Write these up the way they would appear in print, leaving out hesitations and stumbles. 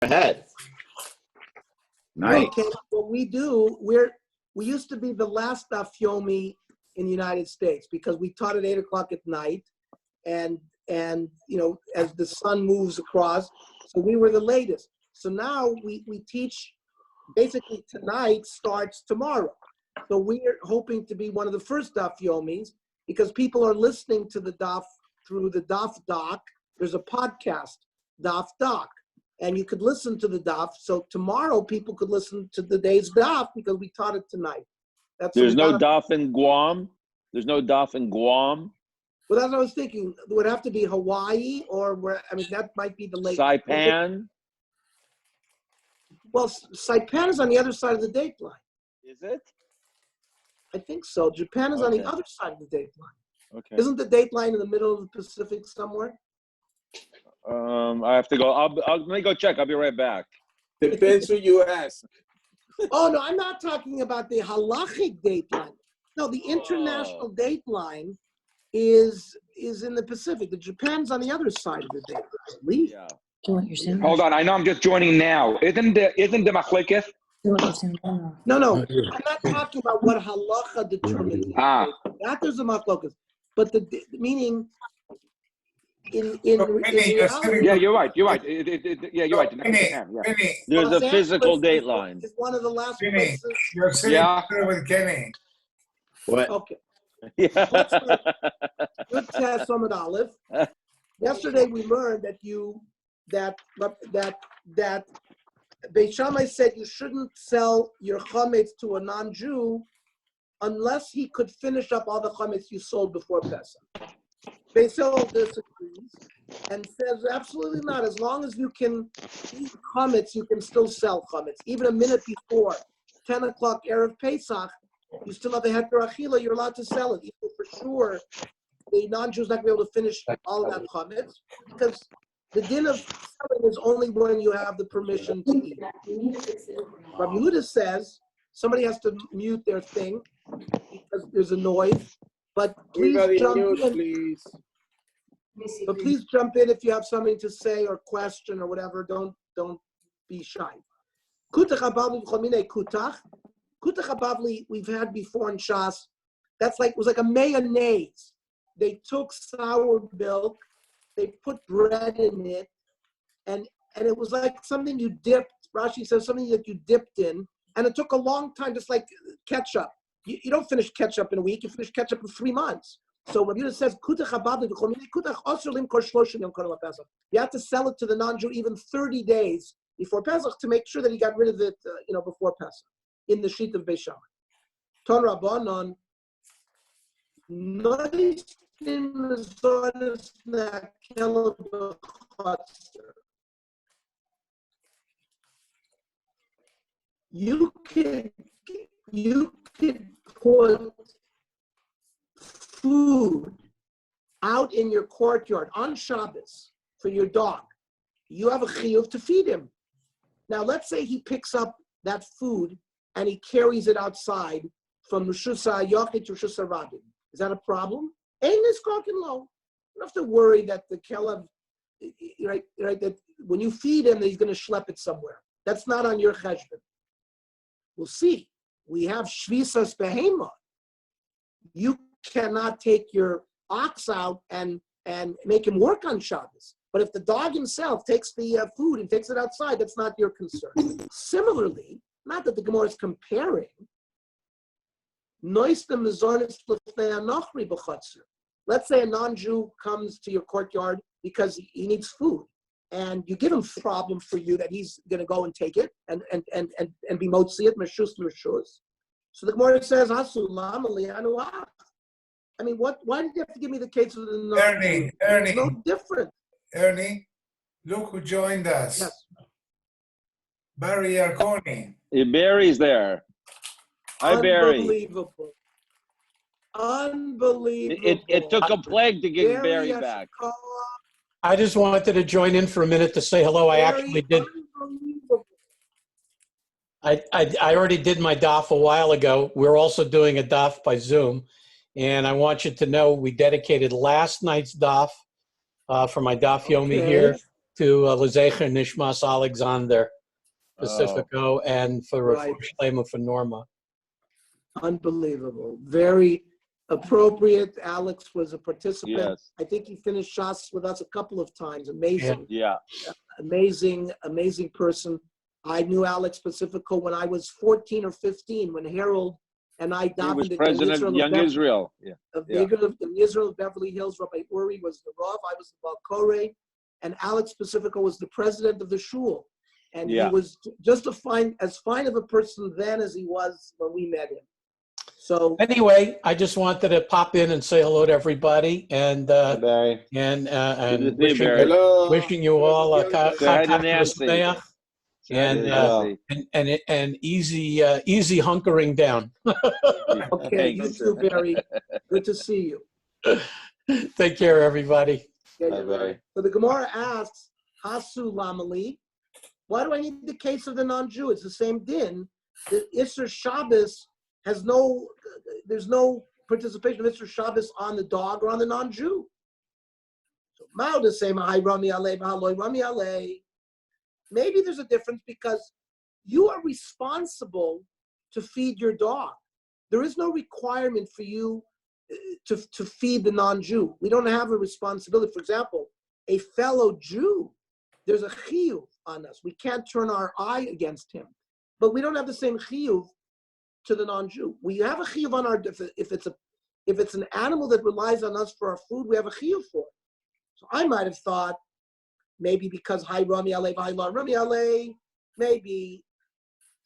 ahead. Nice. Okay, what we do, we used to be the last Daf Yomi in the United States because we taught at 8 o'clock at night, and as the sun moves across, so we were the latest. So now we teach. Basically, tonight starts tomorrow. So we're hoping to be one of the first Daf Yomis because people are listening to the Daf through the Daf Doc. There's a podcast, Daf Doc, and you could listen to the Daf. So tomorrow people could listen to the day's Daf because we taught it tonight. There's no Daf in Guam? There's no Daf in Guam? Well, that's what I was thinking. It would have to be Hawaii or where, that might be the lake. Saipan? Well, Saipan is on the other side of the date line. Is it? I think so. Japan is on the other side of the date line. Okay. Isn't the date line in the middle of the Pacific somewhere? I have to go. Let me go check. I'll be right back. Depends who you ask. Oh, no, I'm not talking about the halachic date line. No, the international date line is in the Pacific. The Japan's on the other side of the date line. Yeah. Do you want your sandwich? Hold on, I know I'm just joining now. Isn't the machlekes? Do you want your sandwich? No, I'm not talking about what halacha determines. That there's a machlokas, but the meaning in reality. Yeah, you're right. You're right. You're right. There's a physical date line. It's one of the last places. You're sitting here with Kenny. What? Okay. Yeah. Good test, Samad Aleph. Yesterday we learned that Beit Shammai said you shouldn't sell your chametz to a non-Jew unless he could finish up all the chametz you sold before Pesach. Beit Hillel disagrees and says absolutely not. As long as you can eat chametz, you can still sell chametz. Even a minute before 10 o'clock Erev Pesach, you still have a heter achila. You're allowed to sell it. Even for sure, the non-Jew is not going to be able to finish all of that chametz because the din of selling is only when you have the permission to eat. Rabbi Yehuda says somebody has to mute their thing because there's a noise. But please jump in. Please. But please jump in if you have something to say or question or whatever. Don't be shy. Kutach habavli v'chomine kutach. Kutach habavli we've had before in Shas. It was like a mayonnaise. They took sour milk. They put bread in it, and it was like something you dipped. Rashi says something that you dipped in, and it took a long time, just like ketchup. You don't finish ketchup in a week. You finish ketchup in 3 months. So Rabbi Yehuda says, you have to sell it to the non-Jew even 30 days before Pesach to make sure that he got rid of it, before Pesach, in the sheet of Beit Shammai. Ton Rabbanon, you could put food out in your courtyard on Shabbos for your dog. You have a chiyuv to feed him. Now, let's say he picks up that food and he carries it outside from Rishus HaYochid to Rishus HaRabim. Is that a problem? Ain't this talking low? You don't have to worry that the kelev, right, that when you feed him, that he's going to schlep it somewhere. That's not on your cheshbon. We'll see. We have shvisas behema. You cannot take your ox out and make him work on Shabbos. But if the dog himself takes the food and takes it outside, that's not your concern. Similarly, not that the Gemara is comparing. Let's say a non-Jew comes to your courtyard because he needs food, and you give him a problem for you that he's going to go and take it and be motzi it, meshus meshus. So the Gemara says, I mean, why did you have to give me the case of the non-Jew? Ernie. It's no different. Ernie, look who joined us. Yes. Barry Arconi. Barry's there. Hi, Barry. Unbelievable. It took a plague to get Barry back. I just wanted to join in for a minute to say hello. I actually did. I already did my daf a while ago. We're also doing a daf by Zoom. And I want you to know we dedicated last night's daf for my Daf Yomi here to Lezecha Nishmas Alexander Pacifico and for Right. Refuah Shlema for Norma. Unbelievable. Very appropriate. Alex was a participant. Yes. I think he finished shots with us a couple of times. Amazing. Yeah. Amazing person. I knew Alex Pacifico when I was 14 or 15, when Harold and I He was davened in president Israel of Young Israel. Yeah. in Israel, Beverly Hills. Rabbi Uri was the Rav, I was the Balkore, and Alex Pacifico was the president of the shul. And he was just as fine of a person then as he was when we met him. So Anyway, I just wanted to pop in and say hello to everybody and Barry. and Good to see you, wishing, Barry. Hello. wishing you all a Hello, Say hi to Chag Nancy. Sameach and Nancy. and easy hunkering down. okay, you Thanks. too, Barry. Good to see you. Take care, everybody. Yeah, Bye, Barry. So the Gemara asks, Hasu Lamali, why do I need the case of the non-Jew? It's the same din. The Isser Shabbos there's no participation of Isser Shabbos on the dog or on the non-Jew. So Mao the same, Rami Ale. Maybe there's a difference because you are responsible to feed your dog. There is no requirement for you to feed the non-Jew. We don't have a responsibility. For example, a fellow Jew, there's a chiyuv on us. We can't turn our eye against him. But we don't have the same chiyuv to the non-Jew. We have a chiyuv on our, if it's an animal that relies on us for our food, we have a chiyuv for it. So I might have thought, maybe because hi Rami Ale, Rami Ale, maybe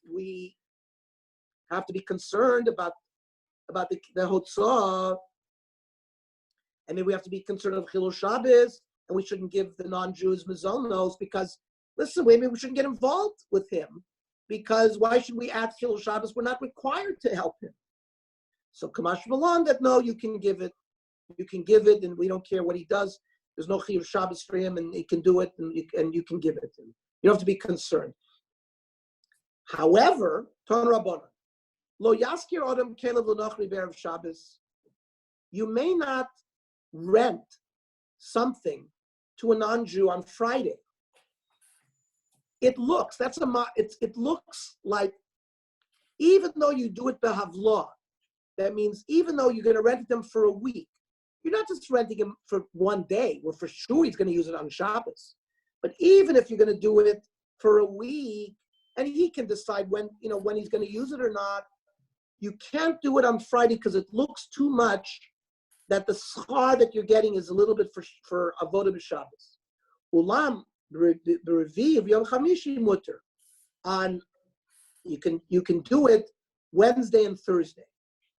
we have to be concerned about the hotzah, and maybe we have to be concerned of Chilul Shabbos, and we shouldn't give the non-Jews mazonos because, listen, maybe we shouldn't get involved with him because why should we add Chilul Shabbos? We're not required to help him. So Kamash Malon that no, you can give it, and we don't care what he does. There's no Chilul Shabbos for him, and he can do it, and you can give it to him. You don't have to be concerned. However, Ton Rabbanan, Lo Yaskir Adam Kelev L'Nochri B'Erev Shabbos, you may not rent something to a non-Jew on Friday. It looks like, even though you do it behavlah, that means even though you're going to rent them for a week, you're not just renting him for one day, where for sure he's going to use it on Shabbos. But even if you're going to do it for a week, and he can decide when he's going to use it or not, you can't do it on Friday because it looks too much that the schar that you're getting is a little bit for avodah b'Shabbos. Ulam b'revi of Yom Chamishi mutter. You can do it Wednesday and Thursday.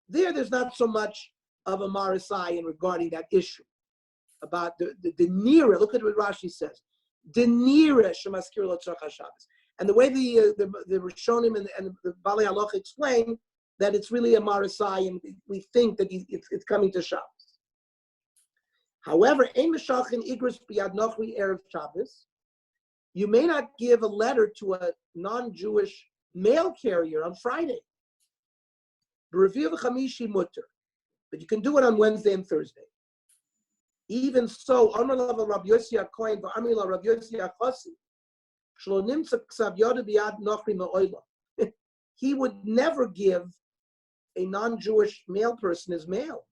There's not so much of a marisai in regarding that issue about the nira. Look at what Rashi says. The nira shemaskir l'tzorach Shabbos. And the way the Rishonim and the Balei Halacha explain that it's really a marisai, and we think that it's coming to Shabbos. However, ein meshachin igros b'yad nochri erev Shabbos. You may not give a letter to a non-Jewish mail carrier on Friday. B'revi'ah v'chamishi mutter, but you can do it on Wednesday and Thursday. Even so, Amar la Rabbi Yossi HaKohen v'Amar la Rabbi Yossi HaChassi, shlo nimtza ksav yoda b'yad nochri me'oila. He would never give a non-Jewish male person his mail.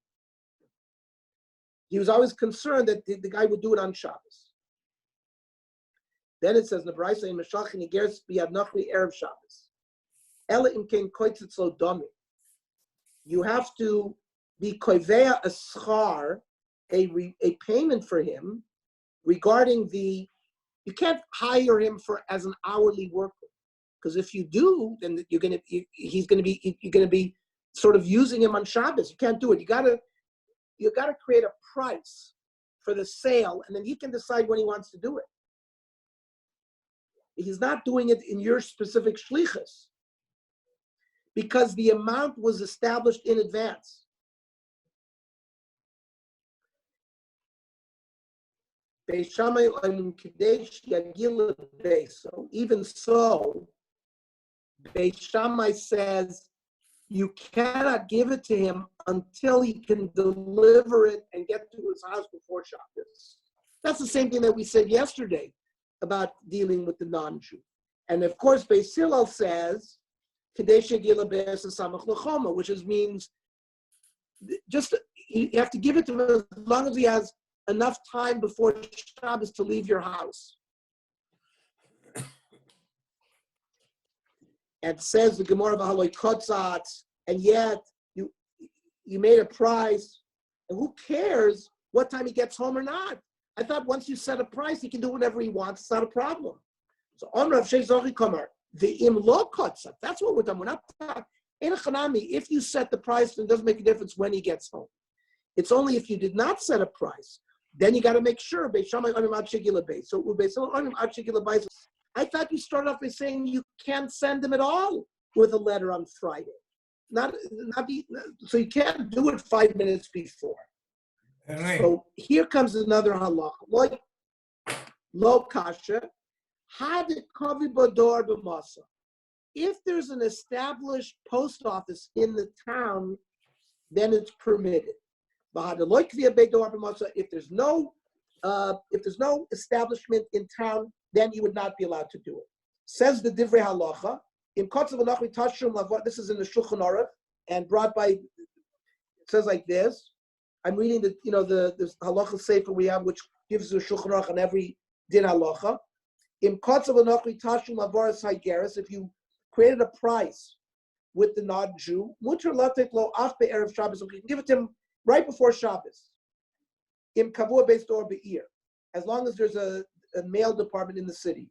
He was always concerned that the guy would do it on Shabbos. Then it says, "Nebraisa in Meshachin Igeres b'yad nochri erev Shabbos. Ela im kein koitzitz lo domi." You have to be koivea a schar, a payment for him regarding you can't hire him as an hourly worker, because if you do, then you're going to be sort of using him on Shabbos. You can't do it. You got to create a price for the sale, and then he can decide when he wants to do it. He's not doing it in your specific shlichus because the amount was established in advance. So even so, Beit Shammai says you cannot give it to him until he can deliver it and get to his house before Shabbos. That's the same thing that we said yesterday about dealing with the non-Jew. And of course, Beis Hillel says, which means just you have to give it to him as long as he has enough time before Shabbos to leave your house. And says the Gemara V'haloi Kotzatz, and yet you made a price, and who cares what time he gets home or not? I thought once you set a price, he can do whatever he wants. It's not a problem. So on Rav Shei Zochi Kamar, the im lo kotzat. That's what we're talking. We're not talking. If you set the price, then it doesn't make a difference when he gets home. It's only if you did not set a price, then you got to make sure. So I thought you started off by saying you can't send him at all with a letter on Friday. So you can't do it 5 minutes before. Henry, So here comes another halacha. Like lo kasha, had kavi bador b'masa. If there's an established post office in the town, then it's permitted. If there's no establishment in town, then you would not be allowed to do it. Says the Divrei Halacha. This is in the Shulchan Aruch and brought by. It says like this. I'm reading the halacha sefer we have, which gives the Shulchan Aruch on every din halacha. If you created a price with the non-Jew, mutar latek lo af be'erev Shabbos. You can give it to him right before Shabbos. Im kavua based or be'ir, as long as there's a mail department in the city.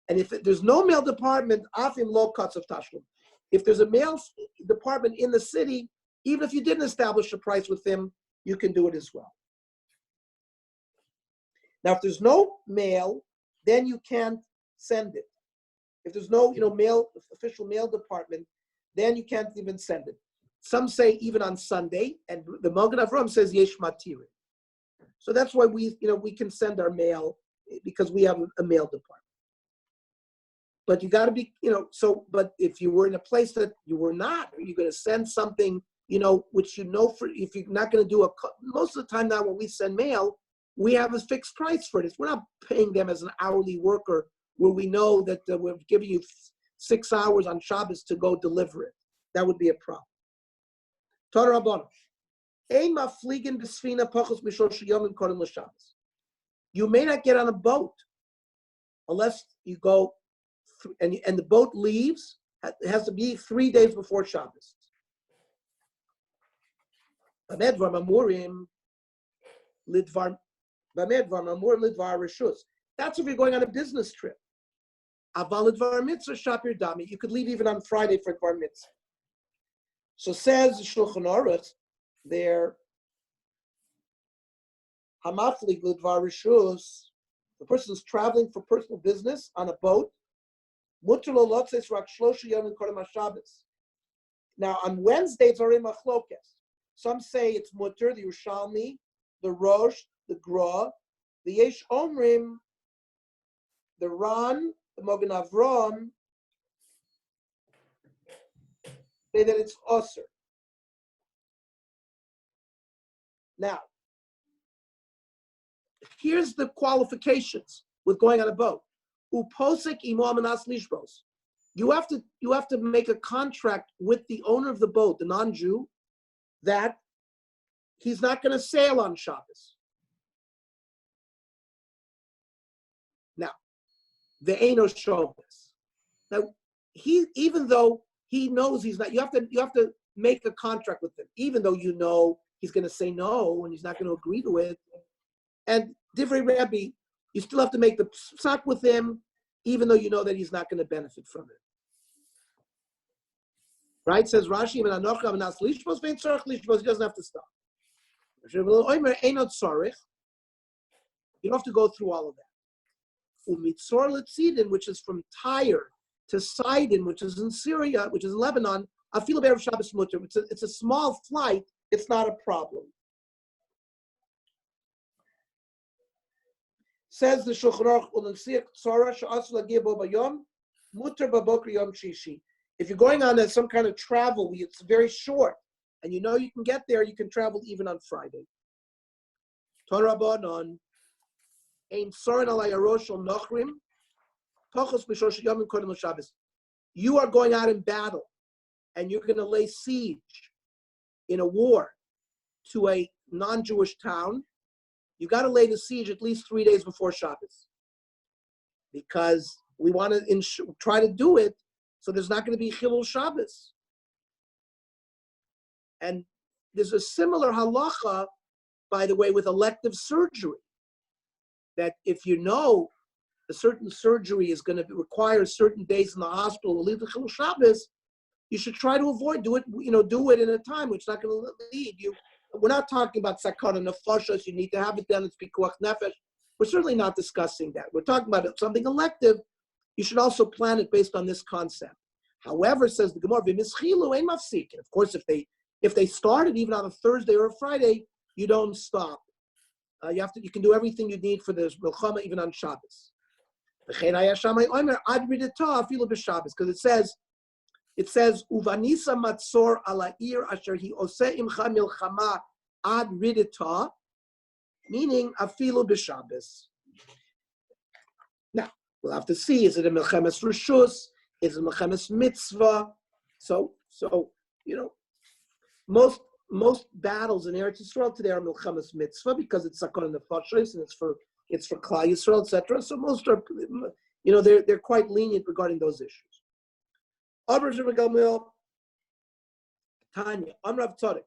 And if there's no mail department, afim lo cuts of tashlum. If there's a mail department in the city, even if you didn't establish a price with them, you can do it as well. Now, if there's no mail, then you can't send it. If there's no, official mail department, then you can't even send it. Some say even on Sunday, and the Magen Avraham says yesh matirin. So that's why we can send our mail because we have a mail department. But you got to be, but if you were in a place that you were not, or you're going to send something, which if you're not going to do most of the time now when we send mail, we have a fixed price for this. We're not paying them as an hourly worker where we know that we're giving you 6 hours on Shabbos to go deliver it. That would be a problem. Torah Rabbanon. You may not get on a boat unless you go, and the boat leaves. It has to be 3 days before Shabbos. That's if you're going on a business trip. You could leave even on Friday for Dvar Mitzvah. So says Shulchan Aruch there, Hamaflig Lidvar Rishus, the person is traveling for personal business on a boat. Now on Wednesday it's already machlokes. Some say it's mutter, the Yerushalmi, the Rosh, the Gra, the Yesh Omrim, the Ran, the Magen Avraham, say that it's osir. Now, here's the qualifications with going on a boat. Uposek imam anas lishbos. You have to make a contract with the owner of the boat, the non-Jew, that he's not going to sail on Shabbos. Now, the Eino Shabbos. Now, even though he knows he's not, you have to make a contract with him, even though you know he's going to say no and he's not going to agree to it. And Divrei Rabbi, you still have to make the psak with him, even though you know that he's not going to benefit from it. Right? Says Rashi, he doesn't have to stop. You don't have to go through all of that. Which is from Tyre to Sidon, which is in Syria, which is in Lebanon, it's a small flight, it's not a problem. Says the Shulchan Aruch, if you're going on some kind of travel, it's very short, and you know you can get there, you can travel even on Friday. Ein Sorin alay arosh al nochrim, tochos b'shosh yomim kodem l'Shabbos. You are going out in battle, and you're going to lay siege in a war to a non-Jewish town. You got to lay the siege at least 3 days before Shabbos, because we want to try to do it so there's not going to be Chilul Shabbos. And there's a similar halacha, by the way, with elective surgery, that if you know a certain surgery is going to require certain days in the hospital, will lead to Chilul Shabbos, you should try to avoid, do it in a time which is not going to lead you. We're not talking about sakana nefashos. You need to have it done. It's pikuach nefesh. We're certainly not discussing that. We're talking about something elective. You should also plan it based on this concept. However, says the Gemara, v'mischilu ein mafsikin. Of course, if they started even on a Thursday or a Friday, you don't stop. You can do everything you need for the milchama even on Shabbos. Because it says uvanisa matzor ala ir asher hi oseh imcha milchama ad ridita, meaning afilu b'Shabbos. Now we'll have to see: is it a milchemes reshus? Is it a milchemes mitzvah? So most battles in Eretz Yisrael today are milchemes mitzvah because it's sakon nefashos and it's for Klal Yisrael, etc. So most are, they're quite lenient regarding those issues. Tanya, Amrav Tzadok.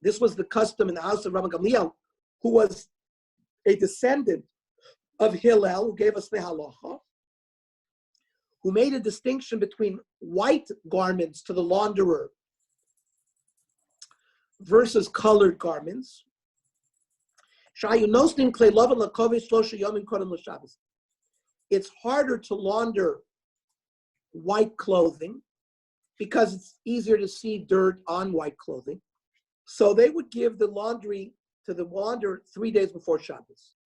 This was the custom in the house of Rabbi Gamliel, who was a descendant of Hillel, who gave us the halacha, who made a distinction between white garments to the launderer versus colored garments. It's harder to launder white clothing because it's easier to see dirt on white clothing. So they would give the laundry to the launderer 3 days before Shabbos.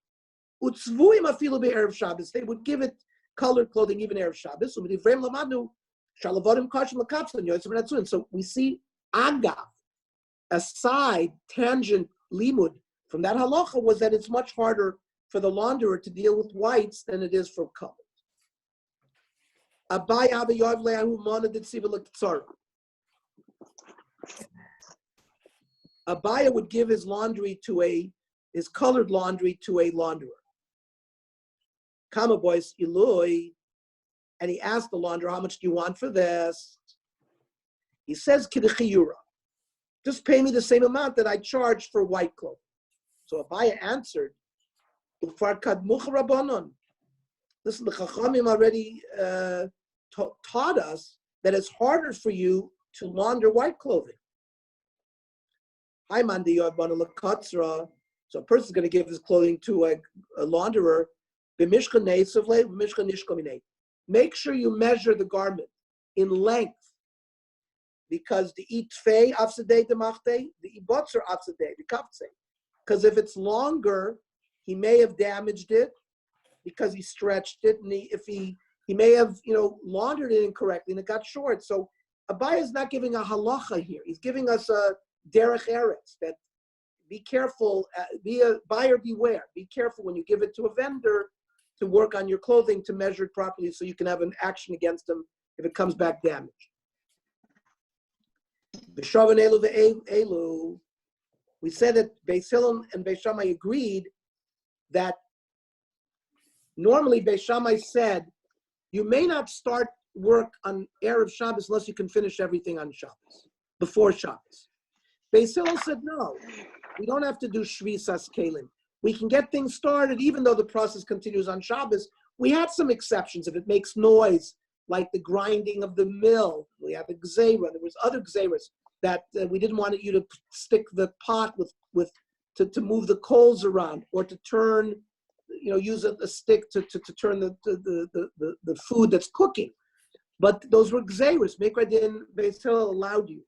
They would give it colored clothing even Erev Shabbos. So we see agav, a side tangent limud from that halacha, was that it's much harder for the launderer to deal with whites than it is for colors. Abaya would give his colored laundry to a launderer. Kama boys ilui, and he asked the launderer, how much do you want for this? He says, kidechiyura, just pay me the same amount that I charge for white clothing. So Abaya answered, listen, the Chachamim already taught us that it's harder for you to launder white clothing. So a person's going to give his clothing to a launderer. Make sure you measure the garment in length, because the itfei afsadei demachte, the ibotzer afsadei, the kaptze. Because if it's longer, he may have damaged it because he stretched it, and he may have laundered it incorrectly and it got short. So Abaya is not giving a halacha here. He's giving us a derech eretz, that be careful, be a buyer beware. Be careful when you give it to a vendor to work on your clothing to measure it properly so you can have an action against them if it comes back damaged. B'shavan elu ve'elu. We said that Beis Hillel and Beis Shammai agreed that normally Beis Shammai said you may not start work on Erev Shabbos unless you can finish everything on Shabbos, before Shabbos. Beis Hillel said no, we don't have to do Shvisas Kelim. We can get things started even though the process continues on Shabbos. We had some exceptions. If it makes noise, like the grinding of the mill, we have a gzeira. There was other gzeiras that we didn't want you to stick the pot to move the coals around, or to turn, use a stick to turn the food that's cooking. But those were gzeiras. Mikra din Beis Hillel allowed you.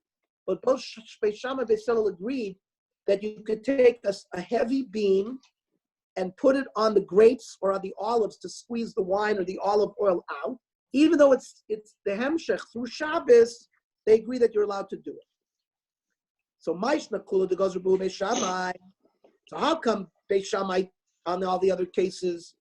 But both Beis Shammai and Beis Hillel agreed that you could take a heavy beam and put it on the grapes or on the olives to squeeze the wine or the olive oil out. Even though it's the hemshech through Shabbos, they agree that you're allowed to do it. So Maishna Kula de Gozrabu Beis Shammai. So how come Beis Shammai on all the other cases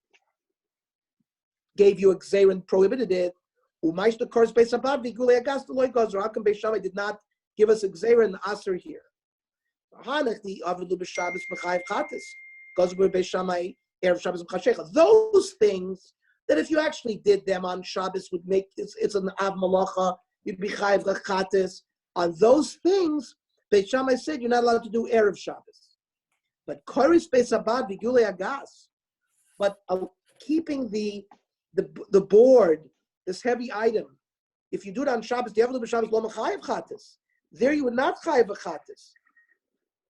gave you a gzeira and prohibited it. U'maishta kors Beis Abad v'gulei agas deloy gozer. How come Beis Shammai did not give us a gzeira and aser here? Hanach the avelu b'Shabbos b'chayiv chatas. Gozer Beis Shammai erev Shabbos b'chashecha. Those things that if you actually did them on Shabbos would make it's an av malacha. You'd be chayiv chatas. On those things, Beis Shammai said you're not allowed to do erev Shabbos. But koris Beis Abad v'gulei agas. But keeping the board, this heavy item, if you do it on Shabbos, the Avlu b'Shabbos lo mechayev chatas. There you would not chayev chatas.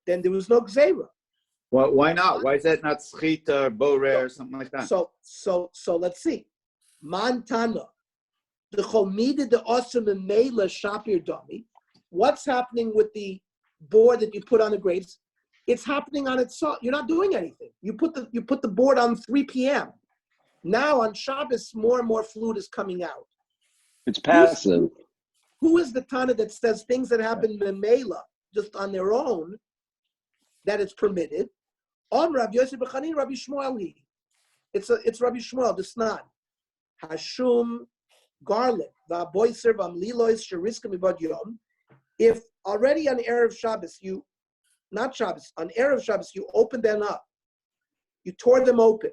Then there was no gzeira. Well, why not? Why is that not schita or borer or something like that? So let's see. Montana, the chomida the osam meila shapir dami. What's happening with the board that you put on the grapes? It's happening on its own. You're not doing anything. You put the board on 3 p.m. Now on Shabbos, more and more fluid is coming out. It's passive. Who is the Tana that says things that happen memela just on their own, that it's permitted? Rav Yosef b'Chanin, Rabbi Shmuel. It's Rabbi Shmuel, the Snan. Hashum, garlic, va'boiser v'amlilois sheriska mibad yom. If already on Erev Shabbos, on Erev Shabbos, you opened them up. You tore them open.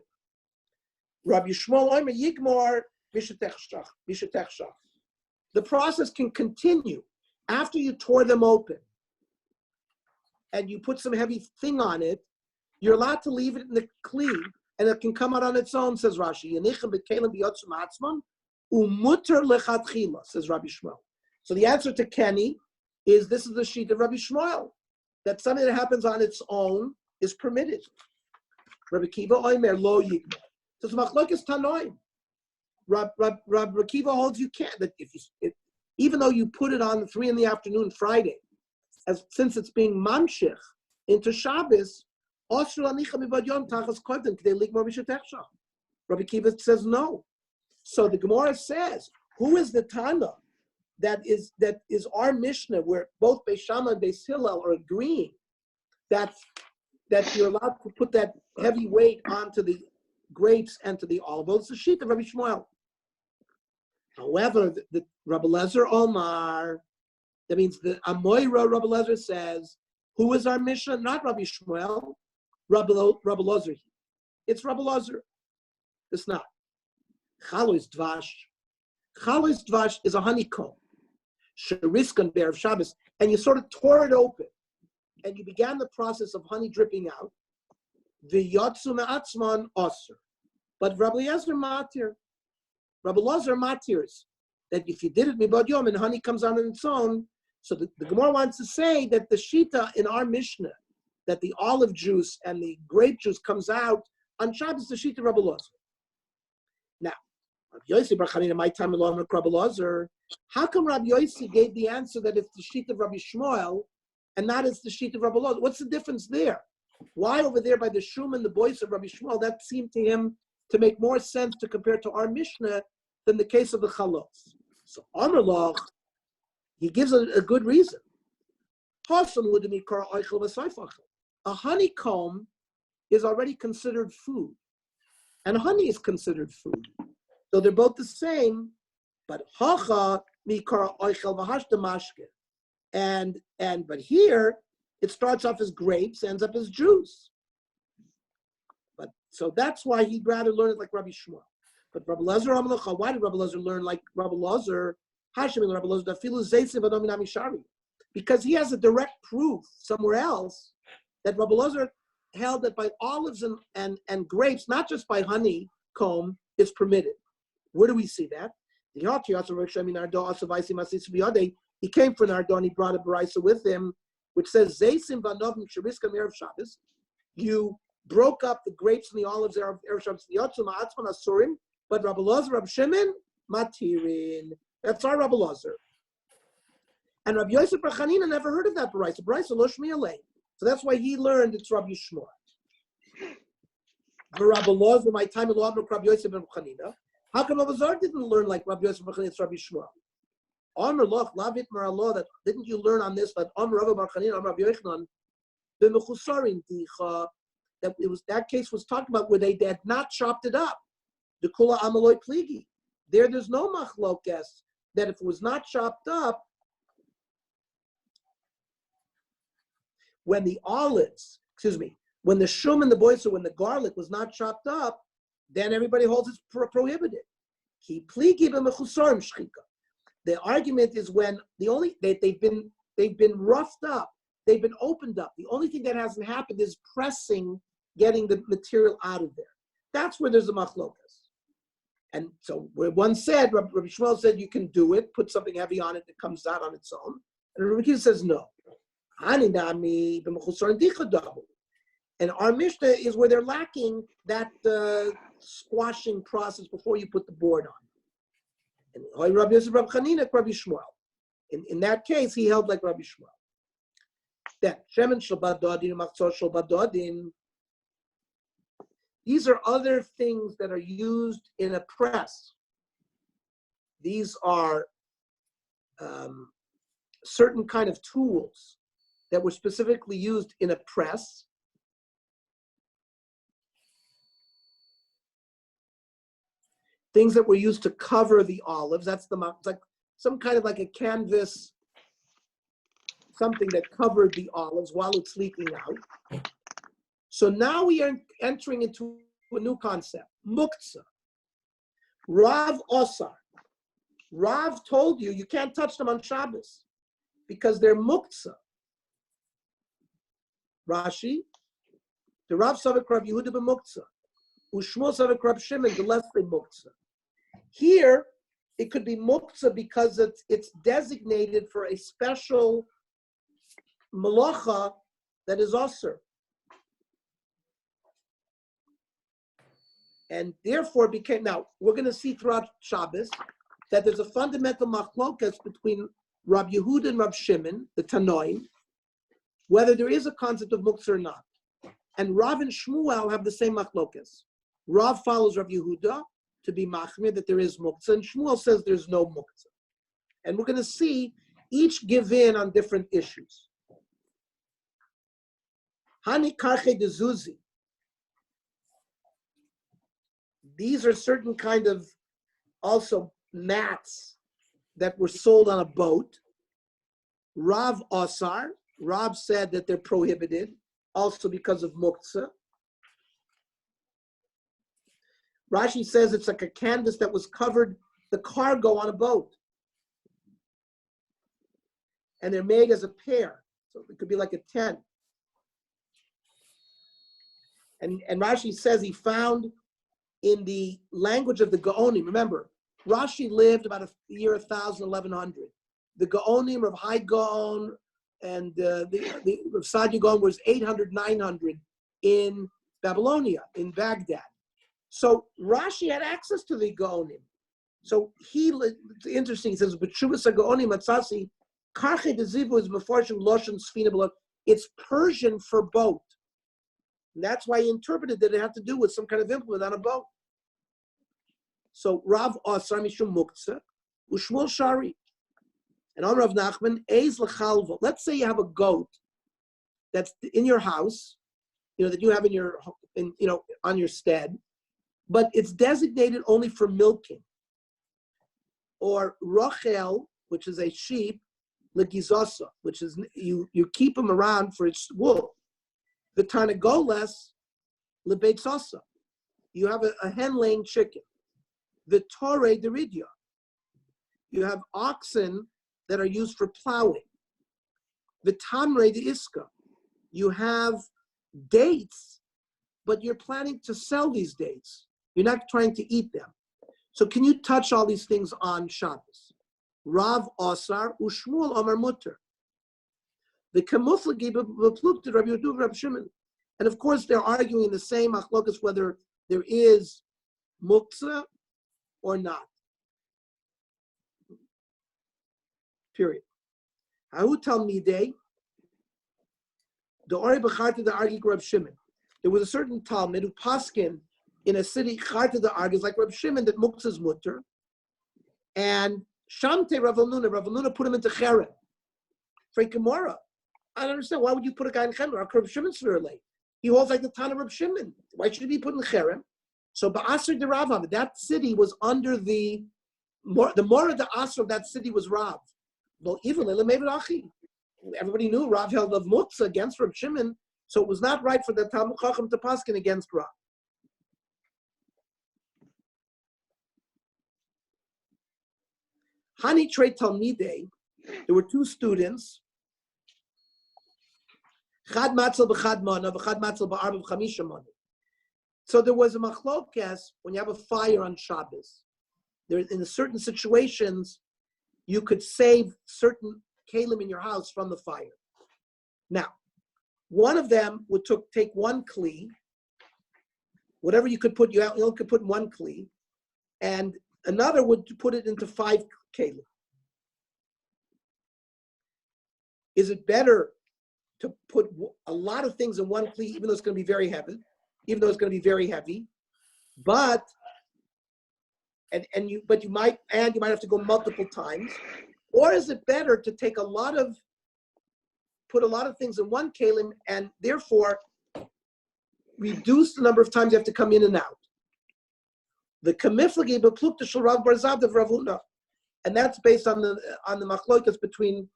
Rabbi Shmuel Omer Yigmar Mishatechshach. The process can continue after you tore them open and you put some heavy thing on it. You're allowed to leave it in the kli and it can come out on its own, says Rashi. Says Rabbi Shmuel. So the answer to Kenny is this is the sheet of Rabbi Shmuel, that something that happens on its own is permitted. Rabbi Kiva Omer Lo Yigmar. So it's machlokes tanoim. Rabbi Kiva holds you can't. That even though you put it on 3 p.m. Friday, since it's being mamshich into Shabbos, Rabbi Kiva says no. So the Gemara says, who is the Tana that is our Mishnah, where both Beis Shammai and Beis Hillel are agreeing that you're allowed to put that heavy weight onto the grapes and to the olive oil? It's the sheet of Rabbi Shmuel. However, the Rabbi Lezer Omar, that means the Amoira Rabbi Lezer says, who is our Mishnah? Not Rabbi Shmuel, Rabbi Lezer. It's Rabbi Lezer. It's not. Chalois Dvash. Chalois Dvash is a honeycomb. Sheriskan Be'erev Shabbos. And you sort of tore it open. And you began the process of honey dripping out. V'yotzu me'atzman osir. But Rabbi Eliezer matir. Rabbi Eliezer matirs that if you did it mibad yom and honey comes out on its own. So the Gemara wants to say that the shita in our Mishnah, that the olive juice and the grape juice comes out on Shabbos, the shita Rabbi Eliezer. Now, Rabbi Yossi bar Chanina, my time along with Rabbi Eliezer, how come Rabbi Yossi gave the answer that it's the shita of Rabbi Shmuel and not it's the shita of Rabbi Eliezer? What's the difference there? Why over there by the Shum and the voice of Rabbi Shmuel, that seemed to him to make more sense to compare to our Mishnah than the case of the Chalos. So Amar Lach, he gives a good reason. A honeycomb is already considered food, and honey is considered food. So they're both the same, but hacha mikar oichel v'hashta mashke. But here it starts off as grapes, ends up as juice. But so that's why he'd rather learn it like Rabbi Shmuel. But Rabbi Lezer Amalacha, why did Rabbi Lezer learn like Rabbi Lezer? Hashim Rabbi Lezer dafilu zaysiv adominami shari, because he has a direct proof somewhere else that Rabbi Lezer held that by olives and grapes, not just by honeycomb, is permitted. Where do we see that? He came from Nardo and he brought a baraisa with him, which says, you broke up the grapes and the olives Erev Shabbos, but Rabbi Eliezer, Rabbi Shimon, matirin. That's our Rabbi Eliezer. And Rabbi Yosef bar Chanina never heard of that baraisa. Baraisa lo shmi alei. So that's why he learned it's Rabbi Shmuel. Rabbi Eliezer, my time in law, Rabbi Yosef bar Chanina. How come Rabbi Eliezer didn't learn like Rabbi Yosef bar Chanina? It's Rabbi Shmuel. Amr loch lavit maralo, that didn't you learn on this? But Amr Rabbi bar Chanina, Amr Rabbi Yochanan, b'mechusarin dicha. that case was talked about where they had not chopped it up. The kula amaloi pligi. There's no machlokes that if it was not chopped up, when the when the shum and the boiser, when the garlic was not chopped up, then everybody holds it's prohibited. Ki pligi b'mechusarim shchika. The argument is when they've been roughed up, they've been opened up. The only thing that hasn't happened is pressing, getting the material out of there. That's where there's a machlokas. And so where one said, Rabbi Shmuel said you can do it, put something heavy on it that comes out on its own. And Rabbi Kiva says no. And our Mishnah is where they're lacking that squashing process before you put the board on. And Rabbi Yosef, Rabbi Chanina, Rabbi Shmuel. In that case, he held like Rabbi Shmuel. Then Shemen Shabbat Dodin, Machzor Shabbat Dodin. These are other things that are used in a press. These are certain kind of tools that were specifically used in a press. Things that were used to cover the olives. That's it's like some kind of like a canvas, something that covered the olives while it's leaking out. So now we are entering into a new concept, muktzah. Rav Osar. Rav told you can't touch them on Shabbos because they're muktzah. Rashi, the Rav Savik Rav Yehuda b'muktzah, Ushmuel Savik Rav Shimon the less than muktzah. Here, it could be muktzah because it's designated for a special malacha that is osir. And therefore became, now we're going to see throughout Shabbos that there's a fundamental machlokas between Rabbi Yehuda and Rabbi Shimon, the Tanoim, whether there is a concept of muktzah or not. And Rav and Shmuel have the same machlokas. Rav follows Rabbi Yehuda to be machmir that there is muktzah, and Shmuel says there's no muktzah. And we're going to see each give in on different issues. Hani karche de zuzi. These are certain kind of also mats that were sold on a boat. Rav Osar, Rav said that they're prohibited, also because of muktzah. Rashi says it's like a canvas that was covered, the cargo on a boat. And they're made as a pair. So it could be like a tent. And Rashi says he found in the language of the Gaonim, remember, Rashi lived about a year 1000, 1100. The Gaonim of High Gaon and the Sadia Gaon was 800, 900 in Babylonia, in Baghdad. So Rashi had access to the Gaonim. So it's interesting, he says, B'tshuvas ha-Gaonim atzasi, karche dezivu is mefarshim loshen sfina below. It's Persian for boat. And that's why he interpreted that it had to do with some kind of implement on a boat. So Rav Asar Mishum Muktzah, Ushmuel Shari. And on Rav Nachman, Eiz L'chalvo. Let's say you have a goat that's in your house, that you have on your stead, but it's designated only for milking. Or Rachel, which is a sheep, L'gizosa, which is you keep them around for its wool. The Tarnagoles, L'beitzasa. You have a hen laying chicken. The Torah Deridia. You have oxen that are used for plowing. The Tamre de Iska. You have dates, but you're planning to sell these dates. You're not trying to eat them. So can you touch all these things on Shabbos? Rav Osar Ushmuel Omar Mutter. The Kamuflagi Beplukta Rabbi Yehuda Rabbi Shimon. And of course they're arguing the same achlokas whether there is muktzah or not. Period. Hahu Talmidei, the Ori B'charta the Argi Reb Shimon. There was a certain Talmud who paskin in a city Charta the Argi like Reb Shimon that muktzah is mutter, and Shamte Rav Nuna put him into Cherem. For Gemara, I don't understand why would you put a guy in Cherem? Reb Shimon's late. He holds like the Tana Reb Shimon. Why should he be put in cherem? So Ba'asr de Rav, that city was under the more of the Asr of that city was Rav. Well, even everybody knew Rav held of Mutza against Reb Shimon, so it was not right for the Talmud Chacham to paskin against Rav. Hani Trei Talmidei, there were two students. Chad matzel b'chad mana, v'chad matzel b'arba v'chamisha mana. So there was a machlokes when you have a fire on Shabbos. There, in certain situations, you could save certain kalim in your house from the fire. Now, one of them would take one kli, whatever you could put, you only could put in one kli, and another would put it into 5 kalim. Is it better to put a lot of things in one kli, even though it's going to be very heavy, but you might have to go multiple times, or is it better to take put a lot of things in one kalim and therefore reduce the number of times you have to come in and out? The kamiflagi beplukta shel Rav Barzav of Rav Huna, and that's based on the machlokas between,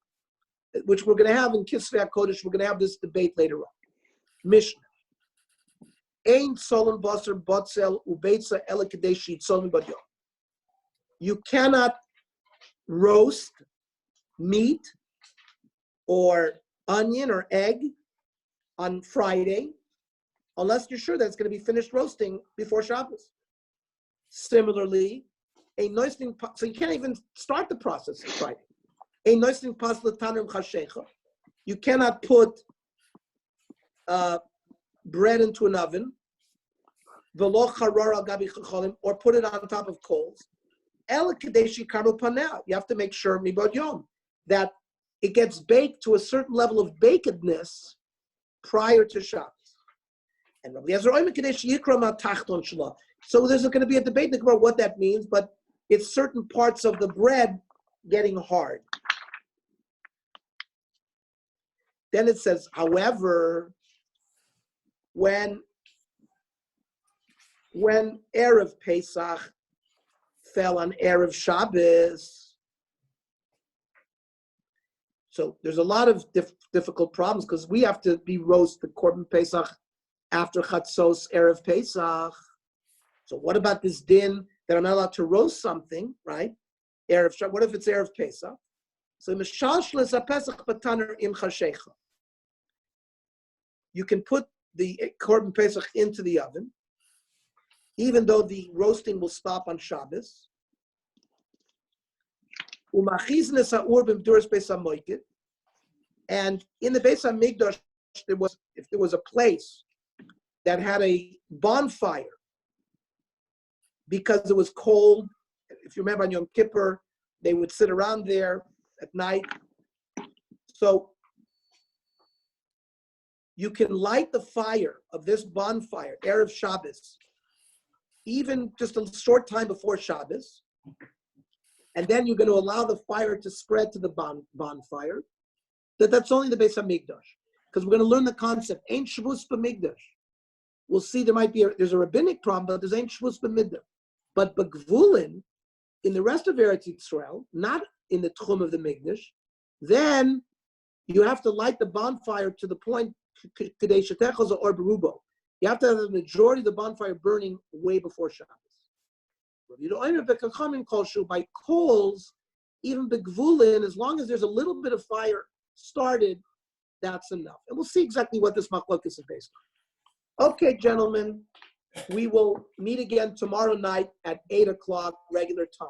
which we're going to have in Kisvei HaKodesh. We're going to have this debate later on. Mishnah. Ein solon basar botzel ubeitza ela kadeshi solon badyo. You cannot roast meat or onion or egg on Friday unless you're sure that it's going to be finished roasting before Shabbos. Similarly, so you can't even start the process on Friday. You cannot put bread into an oven, or put it on top of coals. You have to make sure that it gets baked to a certain level of bakedness prior to Shabbos. And so there's going to be a debate about what that means, but it's certain parts of the bread getting hard. Then it says, however, when Erev Pesach fell on Erev Shabbos, so there's a lot of difficult problems because we have to be roast the Korban Pesach after Chatzos Erev Pesach. So what about this din that I'm not allowed to roast something, right? Erev Shabbos. What if it's Erev Pesach? So Mishalshles Pesach Bataner Im Chashecha. You can put the Korban Pesach into the oven, even though the roasting will stop on Shabbos. And in the Beis HaMikdash, if there was a place that had a bonfire because it was cold, if you remember on Yom Kippur, they would sit around there at night. So you can light the fire of this bonfire, Erev Shabbos, even just a short time before Shabbos, and then you're going to allow the fire to spread to the bonfire. That's only the Beis HaMikdash, because we're going to learn the concept. Ain't Shavuos b'Mikdash. We'll see there's a rabbinic problem, but there's ain't Shavuos b'Mikdash. But b'Gvulin, in the rest of Eretz Yisrael, not in the Tchum of the Mikdash, then you have to light the bonfire to the point or berubo. You have to have the majority of the bonfire burning way before Shabbos. By coals, even begvulin, as long as there's a little bit of fire started, that's enough. And we'll see exactly what this machlokes is based on. Okay, gentlemen, we will meet again tomorrow night at 8 o'clock regular time.